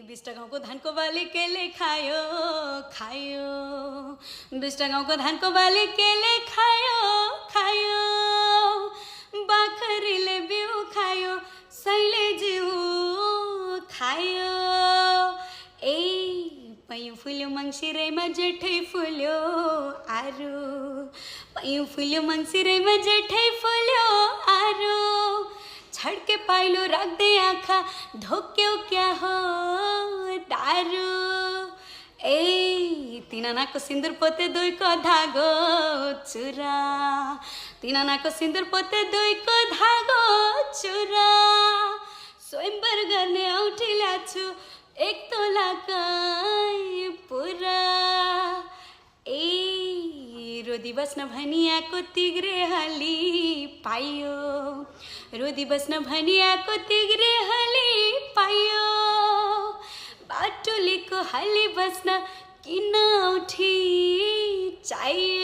Vista गाउँको धानको बाली केले खायो खायो, बिस्टा गाउँको धानको बाली केले खायो खायो, बाखरीले बिउ खायो सैले जिउ खायो। ए पयु फुल्यो मङ्सिरैमा जेठै फुल्यो आरु, पयु फुल्यो मङ्सिरैमा जेठै फुल्यो आरु, छड्के पाइलो राख्दै आँखा ढोक्यो क्या हो दारु। ए तिनानाको सिन्दुर पोते दुईको धागो चुरा, तिनानाको सिन्दुर पोते दुईको धागो चुरा, स्वयंवर गर्ने औँठी ल्याछु एक तोलाकै पुरा। ए रोदी बस्न भनियाको तिग्रे हली पाइयो, रोदी बस्न भनियाको तिग्रे हली पाइयो, बाटुलीको हली बस्न किन औँठी चाहियो।